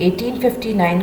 1859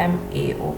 MAO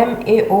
MAO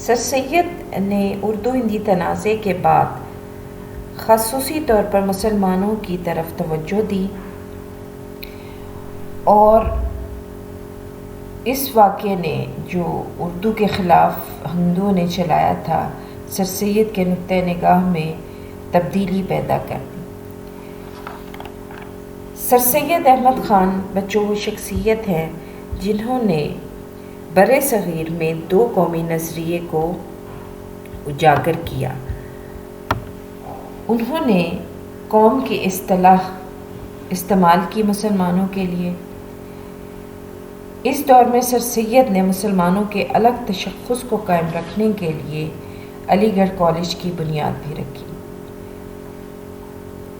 سر سید نے اردو ہندی تنازع کے بعد خصوصی طور پر مسلمانوں کی طرف توجہ دی اور اس واقعے نے جو اردو کے خلاف ہندوؤں نے چلایا تھا سر سید کے نقطۂ نگاہ میں تبدیلی پیدا کر دی۔ سر سید احمد خان بچوں وہ شخصیت ہیں جنہوں نے بر صغیر میں دو قومی نظریے کو اجاگر کیا۔ انہوں نے قوم کی اصطلاح استعمال کی مسلمانوں کے لیے۔ اس دور میں سر سید نے مسلمانوں کے الگ تشخص کو قائم رکھنے کے لیے علی گڑھ کالج کی بنیاد بھی رکھی۔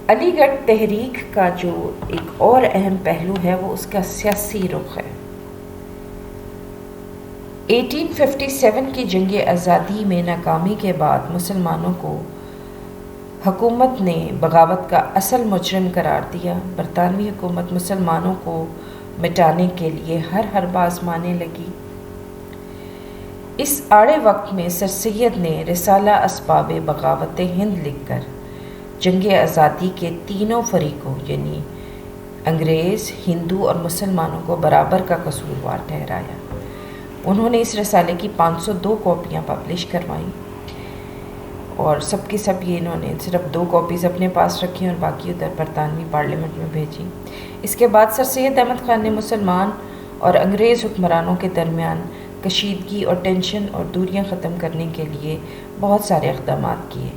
علی گڑھ تحریک کا جو ایک اور اہم پہلو ہے وہ اس کا سیاسی رخ ہے۔ 1857 کی جنگ آزادی میں ناکامی کے بعد مسلمانوں کو حکومت نے بغاوت کا اصل مجرم قرار دیا۔ برطانوی حکومت مسلمانوں کو مٹانے کے لیے ہر حربہ آزمانے لگی۔ اس آڑے وقت میں سر سید نے رسالہ اسباب بغاوت ہند لکھ کر جنگ آزادی کے تینوں فریقوں یعنی انگریز، ہندو اور مسلمانوں کو برابر کا قصوروار ٹھہرایا۔ انہوں نے اس رسالے کی 502 کاپیاں پبلش کروائیں اور سب کی سب یہ انہوں نے صرف 2 کاپیز اپنے پاس رکھی اور باقی ادھر برطانوی پارلیمنٹ میں بھیجی۔ اس کے بعد سر سید احمد خان نے مسلمان اور انگریز حکمرانوں کے درمیان کشیدگی اور ٹینشن اور دوریاں ختم کرنے کے لیے بہت سارے اقدامات کیے۔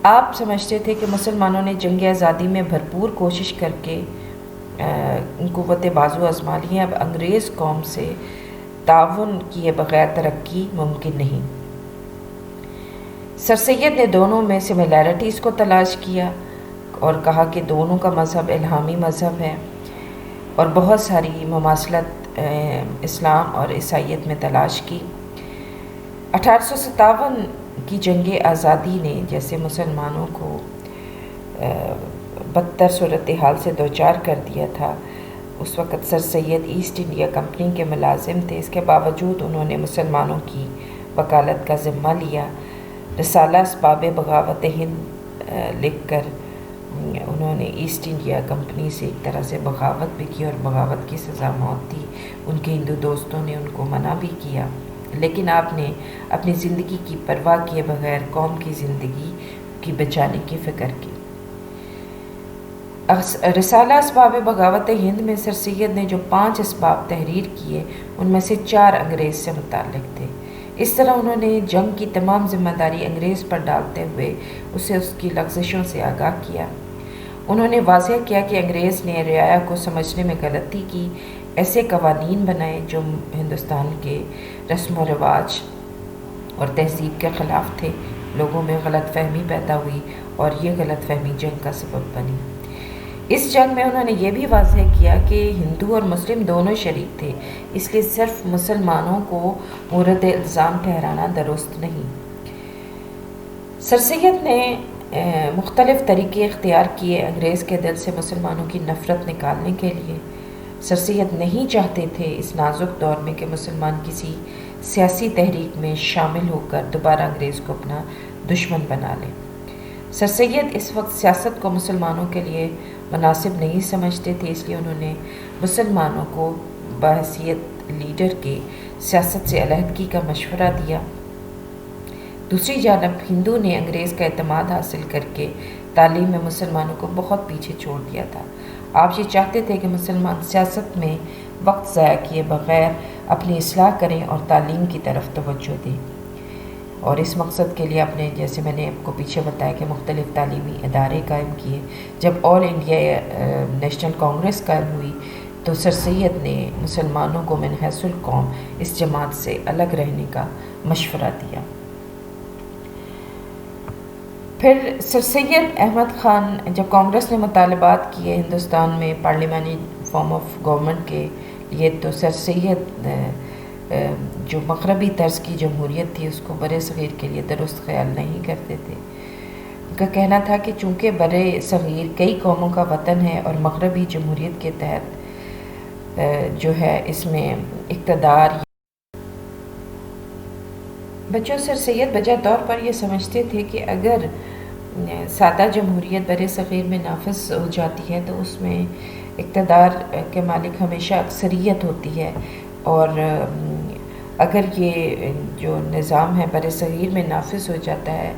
آپ سمجھتے تھے کہ مسلمانوں نے جنگ آزادی میں بھرپور کوشش کر کے قوت بازو آزما لی ہے، اب انگریز قوم سے تعاون کیے بغیر ترقی ممکن نہیں۔ سر سید نے دونوں میں سملیرٹیز کو تلاش کیا اور کہا کہ دونوں کا مذہب الہامی مذہب ہے اور بہت ساری مماثلت اسلام اور عیسائیت میں تلاش کی۔ 1857 کی جنگ آزادی نے جیسے مسلمانوں کو بدتر صورتحال سے دوچار کر دیا تھا، اس وقت سر سید ایسٹ انڈیا کمپنی کے ملازم تھے۔ اس کے باوجود انہوں نے مسلمانوں کی وکالت کا ذمہ لیا۔ رسالہ اسباب بغاوت ہند لکھ کر انہوں نے ایسٹ انڈیا کمپنی سے ایک طرح سے بغاوت بھی کی اور بغاوت کی سزا موت تھی۔ ان کے ہندو دوستوں نے ان کو منع بھی کیا، لیکن آپ نے اپنی زندگی کی پرواہ کیے بغیر قوم کی زندگی کی بچانے کی فکر کی۔ رسالہ اسباب بغاوت ہند میں سر سید نے جو 5 اسباب تحریر کیے ان میں سے 4 انگریز سے متعلق تھے۔ اس طرح انہوں نے جنگ کی تمام ذمہ داری انگریز پر ڈالتے ہوئے اسے اس کی لغزشوں سے آگاہ کیا۔ انہوں نے واضح کیا کہ انگریز نے رعایا کو سمجھنے میں غلطی کی، ایسے قوانین بنائے جو ہندوستان کے رسم و رواج اور تہذیب کے خلاف تھے۔ لوگوں میں غلط فہمی پیدا ہوئی اور یہ غلط فہمی جنگ کا سبب بنی۔ اس جنگ میں انہوں نے یہ بھی واضح کیا کہ ہندو اور مسلم دونوں شریک تھے، اس لیے صرف مسلمانوں کو مورد الزام ٹھہرانا درست نہیں۔ سر سید نے مختلف طریقے اختیار کیے انگریز کے دل سے مسلمانوں کی نفرت نکالنے کے لیے۔ سر سید نہیں چاہتے تھے اس نازک دور میں کہ مسلمان کسی سیاسی تحریک میں شامل ہو کر دوبارہ انگریز کو اپنا دشمن بنا لیں۔ سر سید اس وقت سیاست کو مسلمانوں کے لیے مناسب نہیں سمجھتے تھے، اس لیے انہوں نے مسلمانوں کو بحیثیت لیڈر کے سیاست سے علیحدگی کا مشورہ دیا۔ دوسری جانب ہندو نے انگریز کا اعتماد حاصل کر کے تعلیم میں مسلمانوں کو بہت پیچھے چھوڑ دیا تھا۔ آپ یہ چاہتے تھے کہ مسلمان سیاست میں وقت ضائع کیے بغیر اپنی اصلاح کریں اور تعلیم کی طرف توجہ دیں، اور اس مقصد کے لیے آپ نے جیسے میں نے آپ کو پیچھے بتایا کہ مختلف تعلیمی ادارے قائم کیے۔ جب آل انڈیا نیشنل کانگریس قائم ہوئی تو سر سید نے مسلمانوں کو من حیث القوم اس جماعت سے الگ رہنے کا مشورہ دیا۔ پھر سر سید احمد خان جب کانگریس نے مطالبات کیے ہندوستان میں پارلیمانی فارم آف گورنمنٹ کے لیے، تو سر سید جو مغربی طرز کی جمہوریت تھی اس کو بر صغیر کے لیے درست خیال نہیں کرتے تھے۔ ان کا کہنا تھا کہ چونکہ بر صغیر کئی قوموں کا وطن ہے اور مغربی جمہوریت کے تحت جو ہے اس میں اقتدار بچوں سر سید بجا طور پر یہ سمجھتے تھے کہ اگر سادہ جمہوریت بر صغیر میں نافذ ہو جاتی ہے تو اس میں اقتدار کے مالک ہمیشہ اکثریت ہوتی ہے، اور اگر یہ جو نظام ہے بر صغیر میں نافذ ہو جاتا ہے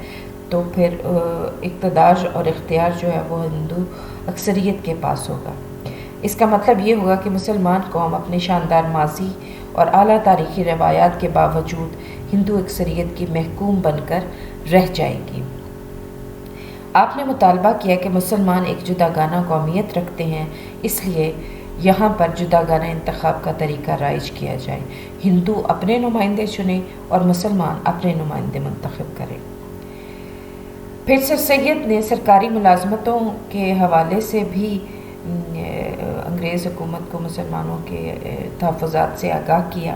تو پھر اقتدار اور اختیار جو ہے وہ ہندو اکثریت کے پاس ہوگا۔ اس کا مطلب یہ ہوگا کہ مسلمان قوم اپنے شاندار ماضی اور اعلیٰ تاریخی روایات کے باوجود ہندو اکثریت کی محکوم بن کر رہ جائے گی۔ آپ نے مطالبہ کیا کہ مسلمان ایک جداگانہ قومیت رکھتے ہیں، اس لیے یہاں پر جداگانہ انتخاب کا طریقہ رائج کیا جائے، ہندو اپنے نمائندے چنیں اور مسلمان اپنے نمائندے منتخب کریں۔ پھر سر سید نے سرکاری ملازمتوں کے حوالے سے بھی انگریز حکومت کو مسلمانوں کے تحفظات سے آگاہ کیا۔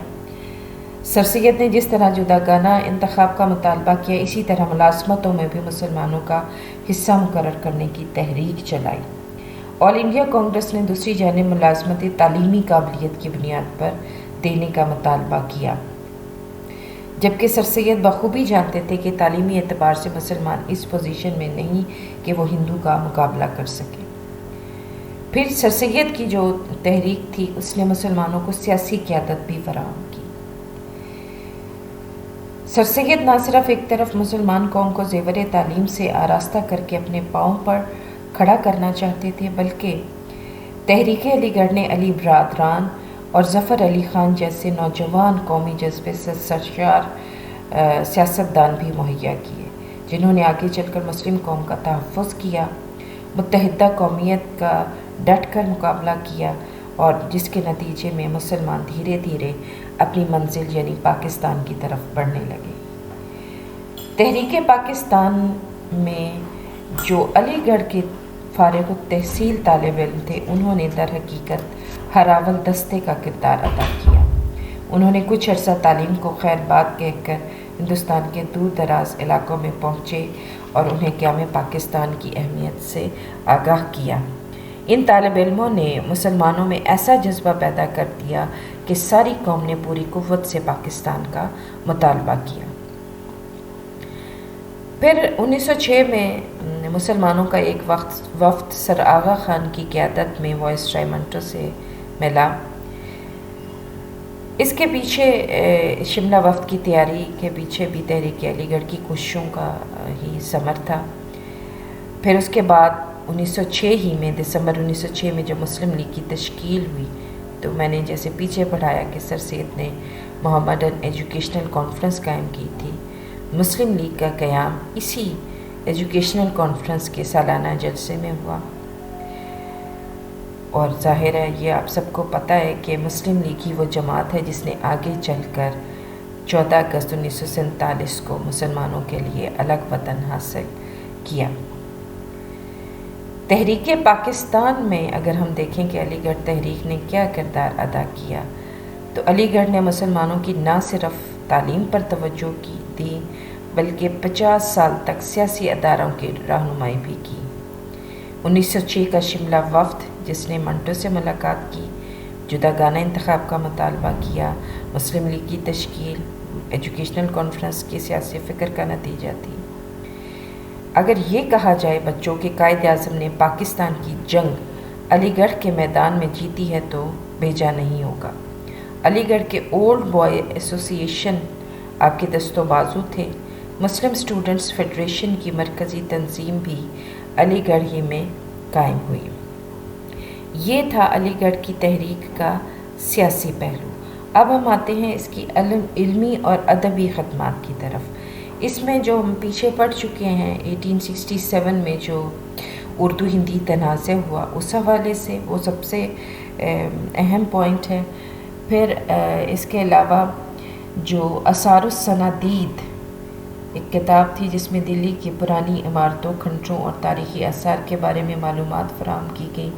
سر سید نے جس طرح جداگانہ انتخاب کا مطالبہ کیا، اسی طرح ملازمتوں میں بھی مسلمانوں کا حصہ مقرر کرنے کی تحریک چلائی۔ آل انڈیا کانگریس نے دوسری جانب ملازمتی تعلیمی قابلیت کی بنیاد پر دینے کا مطالبہ کیا، جبکہ سر سید بخوبی جانتے تھے کہ تعلیمی اعتبار سے مسلمان اس پوزیشن میں نہیں کہ وہ ہندو کا مقابلہ کر سکے۔ پھر سر سید کی جو تحریک تھی اس نے مسلمانوں کو سیاسی قیادت بھی فراہم کی۔ سر سید نہ صرف ایک طرف مسلمان قوم کو زیور تعلیم سے آراستہ کر کے اپنے پاؤں پر کھڑا کرنا چاہتے تھے، بلکہ تحریک علی گڑھ نے علی برادران اور ظفر علی خان جیسے نوجوان قومی جذبے سے سرشار سیاستدان بھی مہیا کیے، جنہوں نے آگے چل کر مسلم قوم کا تحفظ کیا، متحدہ قومیت کا ڈٹ کر مقابلہ کیا، اور جس کے نتیجے میں مسلمان دھیرے دھیرے اپنی منزل یعنی پاکستان کی طرف بڑھنے لگے۔ تحریک پاکستان میں جو علی گڑھ کے فارغ التحصیل طالب علم تھے، انہوں نے در حقیقت ہراول دستے کا کردار ادا کیا۔ انہوں نے کچھ عرصہ تعلیم کو خیر بات کہہ کر ہندوستان کے دور دراز علاقوں میں پہنچے اور انہیں قیام پاکستان کی اہمیت سے آگاہ کیا۔ ان طالب علموں نے مسلمانوں میں ایسا جذبہ پیدا کر دیا کہ ساری قوم نے پوری قوت سے پاکستان کا مطالبہ کیا۔ پھر 1906 میں مسلمانوں کا ایک وفد سر آغا خان کی قیادت میں وائسرائے منٹو سے ملا۔ اس کے پیچھے شملہ وفد کی تیاری کے پیچھے بھی تحریک علی گڑھ کی کوششوں کا ہی ثمر تھا۔ پھر اس کے بعد 1906 ہی میں دسمبر 1906 میں جب مسلم لیگ کی تشکیل ہوئی تو میں نے جیسے پیچھے پڑھایا کہ سر سید نے محمدن ایجوکیشنل کانفرنس قائم کی تھی۔ مسلم لیگ کا قیام اسی ایجوکیشنل کانفرنس کے سالانہ جلسے میں ہوا، اور ظاہر ہے یہ آپ سب کو پتہ ہے کہ مسلم لیگ ہی وہ جماعت ہے جس نے آگے چل کر 14 اگست 1947 کو مسلمانوں کے لیے الگ وطن حاصل کیا۔ تحریک پاکستان میں اگر ہم دیکھیں کہ علی گڑھ تحریک نے کیا کردار ادا کیا، تو علی گڑھ نے مسلمانوں کی نہ صرف تعلیم پر توجہ دی بلکہ 50 سال تک سیاسی اداروں کی رہنمائی بھی کی۔ 1906 کا شملہ وفد جس نے منٹو سے ملاقات کی، جداگانہ انتخاب کا مطالبہ کیا، مسلم لیگ کی تشکیل ایجوکیشنل کانفرنس کی سیاسی فکر کا نتیجہ تھی۔ اگر یہ کہا جائے بچوں کے قائد اعظم نے پاکستان کی جنگ علی گڑھ کے میدان میں جیتی ہے تو بھیجا نہیں ہوگا۔ علی گڑھ کے اولڈ بوائے ایسوسی ایشن آپ کے دست و بازو تھے۔ مسلم اسٹوڈنٹس فیڈریشن کی مرکزی تنظیم بھی علی گڑھ ہی میں قائم ہوئی۔ یہ تھا علی گڑھ کی تحریک کا سیاسی پہلو۔ اب ہم آتے ہیں اس کی علمی اور ادبی خدمات کی طرف۔ اس میں جو ہم پیچھے پڑھ چکے ہیں 1867 میں جو اردو ہندی تنازع ہوا، اس حوالے سے وہ سب سے اہم پوائنٹ ہے۔ پھر اس کے علاوہ جو آثار الصنادید ایک کتاب تھی جس میں دلی کی پرانی عمارتوں، کھنڈروں اور تاریخی آثار کے بارے میں معلومات فراہم کی گئی۔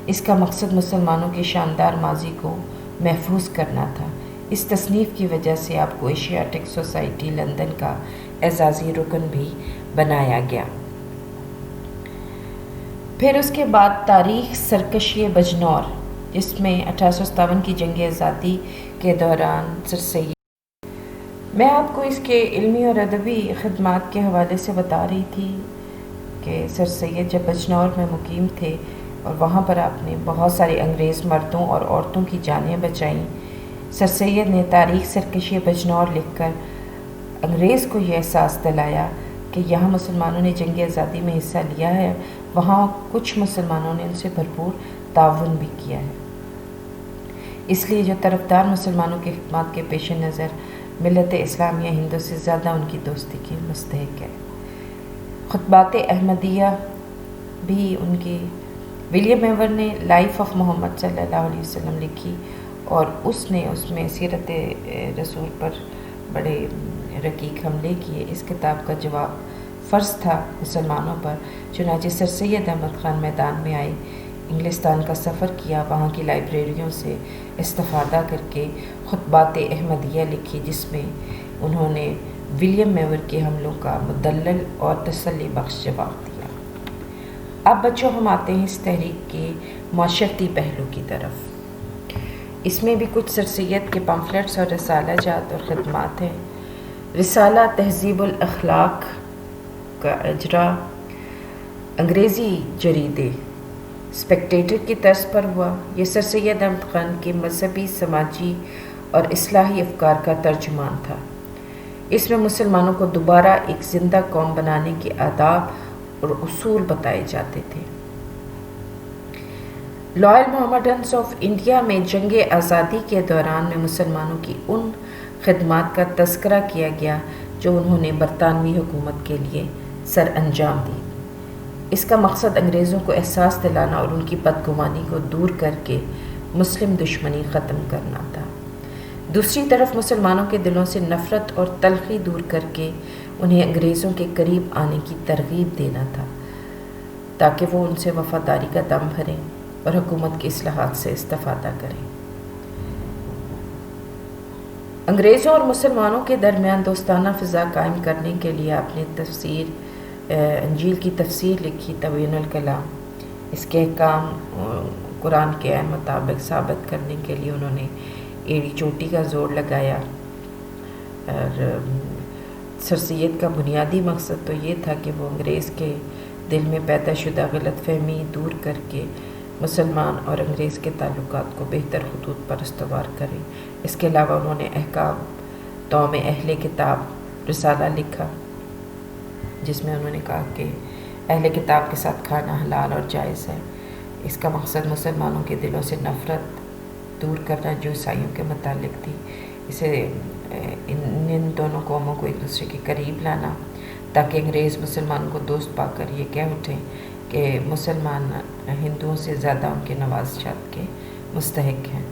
اس کا مقصد مسلمانوں کے شاندار ماضی کو محفوظ کرنا تھا۔ اس تصنیف کی وجہ سے آپ کو ایشیاٹک سوسائٹی لندن کا اعزازی رکن بھی بنایا گیا۔ پھر اس کے بعد تاریخ سرکشی بجنور، جس میں 1857 کی جنگ آزادی کے دوران سر سید میں آپ کو اس کے علمی اور ادبی خدمات کے حوالے سے بتا رہی تھی کہ سر سید جب بجنور میں مقیم تھے اور وہاں پر آپ نے بہت سارے انگریز مردوں اور عورتوں کی جانیں بچائیں، سر سید نے تاریخ سرکشی بجنور لکھ کر انگریز کو یہ احساس دلایا کہ یہاں مسلمانوں نے جنگ آزادی میں حصہ لیا ہے، وہاں کچھ مسلمانوں نے ان سے بھرپور تعاون بھی کیا ہے۔ اس لیے جو طرفدار مسلمانوں کی خدمات کے پیش نظر ملت اسلامیہ ہندوں سے زیادہ ان کی دوستی کی مستحق ہے۔ خطبات احمدیہ بھی ان کی ولیم ایور نے لائف آف محمد صلی اللہ علیہ وسلم لکھی اور اس میں سیرت رسول پر بڑے رقیق حملے کیے۔ اس کتاب کا جواب فرض تھا مسلمانوں پر، چنانچہ سر سید احمد خان میدان میں آئے، انگلستان کا سفر کیا، وہاں کی لائبریریوں سے استفادہ کر کے خطبات احمدیہ لکھی، جس میں انہوں نے ولیم میور کے حملوں کا مدلل اور تسلی بخش جواب دیا۔ اب بچوں ہم آتے ہیں اس تحریک کے معاشرتی پہلو کی طرف۔ اس میں بھی کچھ سر سید کے پمفلٹس اور رسالہ جات اور خدمات ہیں۔ رسالہ تہذیب الاخلاق کا اجرا انگریزی جریدے اسپیکٹیٹر کی طرز پر ہوا۔ یہ سر سید احمد خان کے مذہبی، سماجی اور اصلاحی افکار کا ترجمان تھا۔ اس میں مسلمانوں کو دوبارہ ایک زندہ قوم بنانے کے آداب اور اصول بتائے جاتے تھے۔ لائل محمڈنز آف انڈیا میں جنگ آزادی کے دوران میں مسلمانوں کی ان خدمات کا تذکرہ کیا گیا جو انہوں نے برطانوی حکومت کے لیے سر انجام دی۔ اس کا مقصد انگریزوں کو احساس دلانا اور ان کی بدگمانی کو دور کر کے مسلم دشمنی ختم کرنا تھا۔ دوسری طرف مسلمانوں کے دلوں سے نفرت اور تلخی دور کر کے انہیں انگریزوں کے قریب آنے کی ترغیب دینا تھا، تاکہ وہ ان سے وفاداری کا دم بھریں اور حکومت کی اصلاحات سے استفادہ کریں۔ انگریزوں اور مسلمانوں کے درمیان دوستانہ فضا قائم کرنے کے لیے آپ نے انجیل کی تفسیر لکھی، تبیین الکلام۔ اس کے احکام قرآن کے عین مطابق ثابت کرنے کے لیے انہوں نے ایڑی چوٹی کا زور لگایا، اور سر سید کا بنیادی مقصد تو یہ تھا کہ وہ انگریز کے دل میں پیدا شدہ غلط فہمی دور کر کے مسلمان اور انگریز کے تعلقات کو بہتر خطوط پر استوار کریں۔ اس کے علاوہ انہوں نے احکام توم اہل کتاب رسالہ لکھا، جس میں انہوں نے کہا کہ اہل کتاب کے ساتھ کھانا حلال اور جائز ہے۔ اس کا مقصد مسلمانوں کے دلوں سے نفرت دور کرنا جو عیسائیوں کے متعلق تھی، اسے ان دونوں قوموں کو ایک دوسرے کے قریب لانا، تاکہ انگریز مسلمانوں کو دوست پا کر یہ کہہ اٹھیں کہ مسلمان ہندوؤں سے زیادہ ان کے نوازشات کے مستحق ہیں۔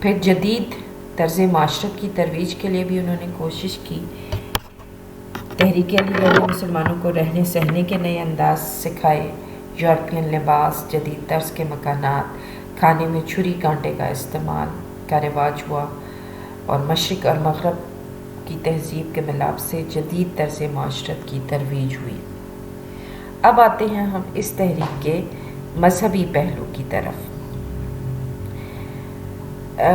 پھر جدید طرز معاشرت کی ترویج کے لیے بھی انہوں نے کوشش کی۔ تحریک علی گڑھ نے مسلمانوں کو رہنے سہنے کے نئے انداز سکھائے، یورپین لباس، جدید طرز کے مکانات، کھانے میں چھری کانٹے کا استعمال کا رواج ہوا، اور مشرق اور مغرب کی تہذیب کے ملاپ سے جدید طرز معاشرت کی ترویج ہوئی۔ اب آتے ہیں ہم اس تحریک کے مذہبی پہلو کی طرف۔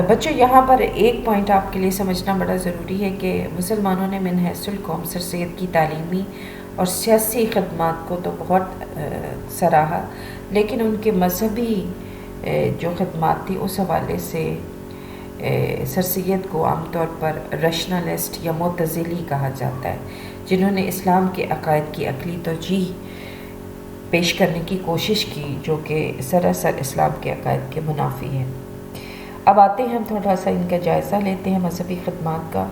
بچوں یہاں پر ایک پوائنٹ آپ کے لیے سمجھنا بڑا ضروری ہے کہ مسلمانوں نے من حیث القوم سر سید کی تعلیمی اور سیاسی خدمات کو تو بہت سراہا، لیکن ان کے مذہبی جو خدمات تھی اس حوالے سے سر سید کو عام طور پر رشنلسٹ یا معتزلی کہا جاتا ہے، جنہوں نے اسلام کے عقائد کی عقلی توجیہ پیش کرنے کی کوشش کی جو کہ سراسر اسلام کے عقائد کے منافی ہے۔ اب آتے ہیں ہم تھوڑا سا ان کا جائزہ لیتے ہیں مذہبی خدمات کا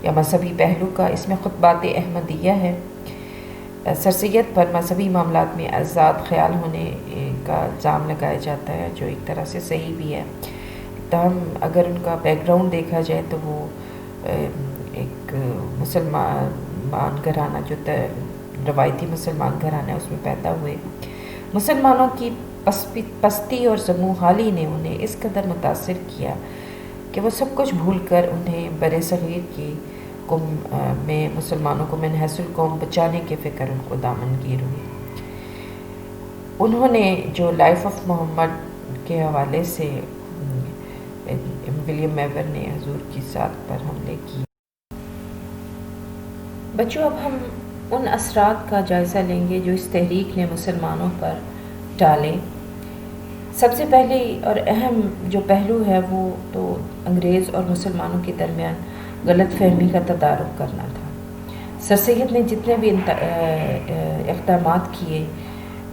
یا مذہبی پہلو کا۔ اس میں خطبات احمدیہ ہے۔ سر سید پر مذہبی معاملات میں آزاد خیال ہونے کا الزام لگایا جاتا ہے، جو ایک طرح سے صحیح بھی ہے۔ تاہم اگر ان کا بیک گراؤنڈ دیکھا جائے تو وہ ایک مسلمان گھرانہ جو روایتی مسلمان گھرانہ ہے اس میں پیدا ہوئے۔ مسلمانوں کی پستی اور ذمو حالی نے انہیں اس قدر متاثر کیا کہ وہ سب کچھ بھول کر انہیں بر صغیر کی میں مسلمانوں کو من حیث القوم بچانے کی فکر ان کو دامنگیر ہوئی۔ انہوں نے جو لائف آف محمد کے حوالے سے ولیم میور نے حضور کی ذات پر حملے کی، بچوں، اب ہم ان اثرات کا جائزہ لیں گے جو اس تحریک نے مسلمانوں پر ڈالے۔ سب سے پہلے اور اہم جو پہلو ہے وہ تو انگریز اور مسلمانوں کے درمیان غلط فہمی کا تدارک کرنا تھا۔ سر سید نے جتنے بھی اقدامات کیے،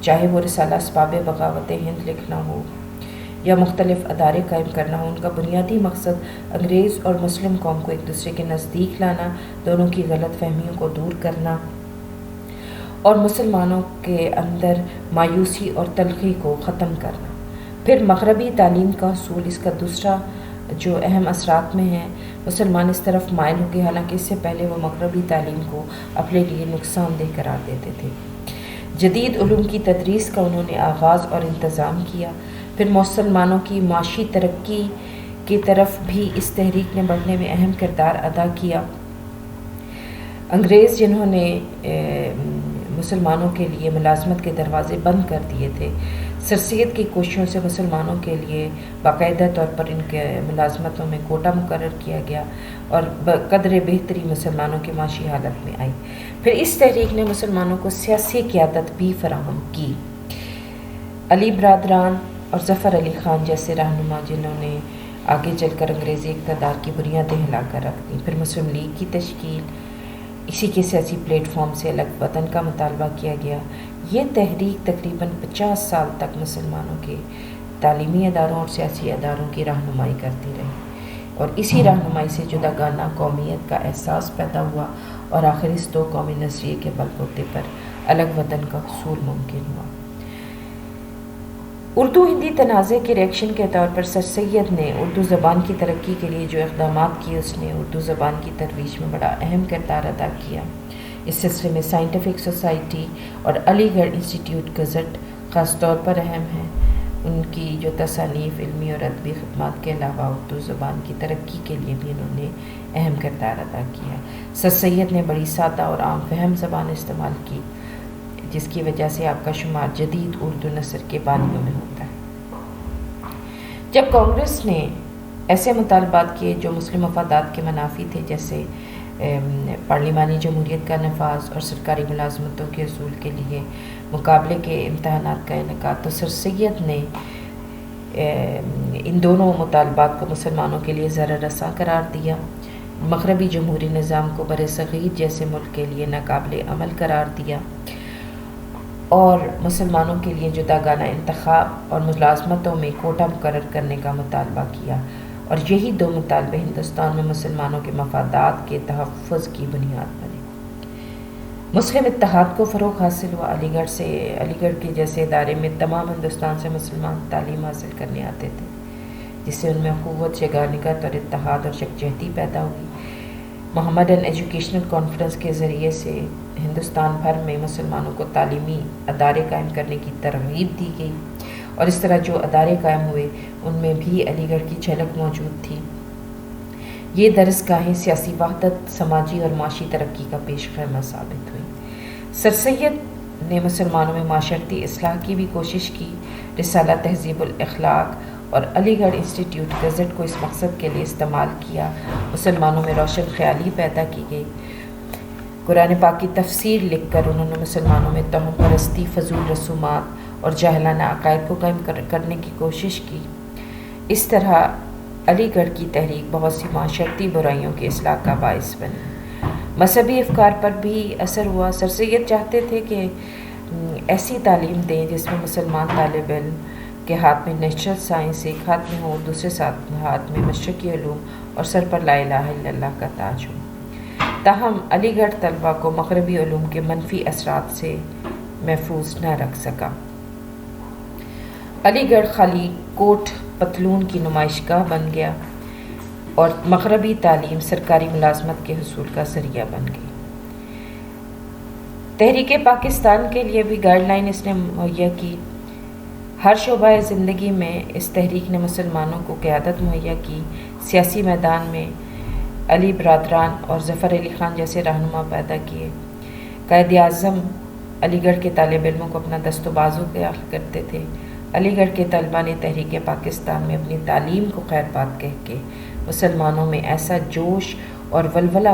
چاہے وہ رسالہ اسباب بغاوت ہند لکھنا ہو یا مختلف ادارے قائم کرنا ہو، ان کا بنیادی مقصد انگریز اور مسلم قوم کو ایک دوسرے کے نزدیک لانا، دونوں کی غلط فہمیوں کو دور کرنا اور مسلمانوں کے اندر مایوسی اور تلخی کو ختم کرنا۔ پھر مغربی تعلیم کا حصول اس کا دوسرا جو اہم اثرات میں ہے۔ مسلمان اس طرف مائل ہو گئے، حالانکہ اس سے پہلے وہ مغربی تعلیم کو اپنے لیے نقصان دہ قرار دیتے تھے۔ جدید علوم کی تدریس کا انہوں نے آغاز اور انتظام کیا۔ پھر مسلمانوں کی معاشی ترقی کی طرف بھی اس تحریک نے بڑھنے میں اہم کردار ادا کیا۔ انگریز جنہوں نے مسلمانوں کے لیے ملازمت کے دروازے بند کر دیے تھے، سر سید کی کوششوں سے مسلمانوں کے لیے باقاعدہ طور پر ان کے ملازمتوں میں کوٹہ مقرر کیا گیا اور قدر بہتری مسلمانوں کی معاشی حالت میں آئی۔ پھر اس تحریک نے مسلمانوں کو سیاسی قیادت بھی فراہم کی۔ علی برادران اور ظفر علی خان جیسے رہنما جنہوں نے آگے چل کر انگریزی اقتدار کی بنیادیں ہلا کر رکھ دیں۔ پھر مسلم لیگ کی تشکیل، اسی کے سیاسی پلیٹ فارم سے الگ وطن کا مطالبہ کیا گیا۔ یہ تحریک تقریباً 50 سال تک مسلمانوں کے تعلیمی اداروں اور سیاسی اداروں کی رہنمائی کرتی رہی، اور اسی رہنمائی سے جداگانہ قومیت کا احساس پیدا ہوا اور آخر اس دو قومی نظریے کے بل بوتے پر الگ وطن کا حصول ممکن ہوا۔ اردو ہندی تنازع کے ریئیکشن کے طور پر سر سید نے اردو زبان کی ترقی کے لیے جو اقدامات کیے، اس نے اردو زبان کی ترویج میں بڑا اہم کردار ادا کیا۔ اس سلسلے میں سائنٹیفک سوسائٹی اور علی گڑھ انسٹیٹیوٹ گزٹ خاص طور پر اہم ہیں۔ ان کی جو تصانیف علمی اور ادبی خدمات کے علاوہ اردو زبان کی ترقی کے لیے بھی انہوں نے اہم کردار ادا کیا۔ سر سید نے بڑی سادہ اور عام فہم زبان استعمال کی، جس کی وجہ سے آپ کا شمار جدید اردو نثر کے بانیوں میں ہوتا ہے۔ جب کانگریس نے ایسے مطالبات کیے جو مسلم مفادات کے منافی تھے، جیسے پارلیمانی جمہوریت کا نفاذ اور سرکاری ملازمتوں کے حصول کے لیے مقابلے کے امتحانات کا انعقاد، تو سر سید نے ان دونوں مطالبات کو مسلمانوں کے لیے ضرر رساں قرار دیا، مغربی جمہوری نظام کو برصغیر جیسے ملک کے لیے ناقابل عمل قرار دیا اور مسلمانوں کے لیے جداگانہ انتخاب اور ملازمتوں میں کوٹہ مقرر کرنے کا مطالبہ کیا، اور یہی دو مطالبے ہندوستان میں مسلمانوں کے مفادات کے تحفظ کی بنیاد بنے۔ مسلم اتحاد کو فروغ حاصل ہوا۔ علی گڑھ کے جیسے ادارے میں تمام ہندوستان سے مسلمان تعلیم حاصل کرنے آتے تھے، جس سے ان میں قوت، یگانگت اور اتحاد اور یکجہتی پیدا ہوئی۔ محمدن ایجوکیشنل کانفرنس کے ذریعے سے ہندوستان بھر میں مسلمانوں کو تعلیمی ادارے قائم کرنے کی ترغیب دی گئی، اور اس طرح جو ادارے قائم ہوئے ان میں بھی علی گڑھ کی جھلک موجود تھی۔ یہ درسگاہیں سیاسی وحدت، سماجی اور معاشی ترقی کا پیش خیمہ ثابت ہوئی۔ سر سید نے مسلمانوں میں معاشرتی اصلاح کی بھی کوشش کی۔ رسالہ تہذیب الاخلاق اور علی گڑھ انسٹیٹیوٹ گزٹ کو اس مقصد کے لیے استعمال کیا۔ مسلمانوں میں روشن خیالی پیدا کی گئی۔ قرآن پاک کی تفسیر لکھ کر انہوں نے مسلمانوں میں توہم پرستی، فضول رسومات اور جاہلانہ عقائد کو قائم کرنے کی کوشش کی۔ اس طرح علی گڑھ کی تحریک بہت سی معاشرتی برائیوں کی اصلاح کا باعث بنی۔ مذہبی افکار پر بھی اثر ہوا۔ سر سید چاہتے تھے کہ ایسی تعلیم دیں جس میں مسلمان طالب علم کے ہاتھ میں نیچرل سائنس ایک ہاتھ میں ہو، دوسرے ہاتھ میں مشرقی علوم اور سر پر لا الہ الا اللہ کا تاج ہو۔ تاہم علی گڑھ طلبہ کو مغربی علوم کے منفی اثرات سے محفوظ نہ رکھ سکا۔ علی گڑھ خالی کوٹ پتلون کی نمائش گاہ بن گیا اور مغربی تعلیم سرکاری ملازمت کے حصول کا ذریعہ بن گئی۔ تحریک پاکستان کے لیے بھی گائیڈ لائن اس نے مہیا کی۔ ہر شعبہ زندگی میں اس تحریک نے مسلمانوں کو قیادت مہیا کی۔ سیاسی میدان میں علی برادران اور ظفر علی خان جیسے رہنما پیدا کیے۔ قائد اعظم علی گڑھ کے طالب علموں کو اپنا دست و بازو کیا کرتے تھے۔ علی گڑھ کے طلبہ نے تحریک پاکستان میں اپنی تعلیم کو خیر بات کہہ کے مسلمانوں میں ایسا جوش اور ولولہ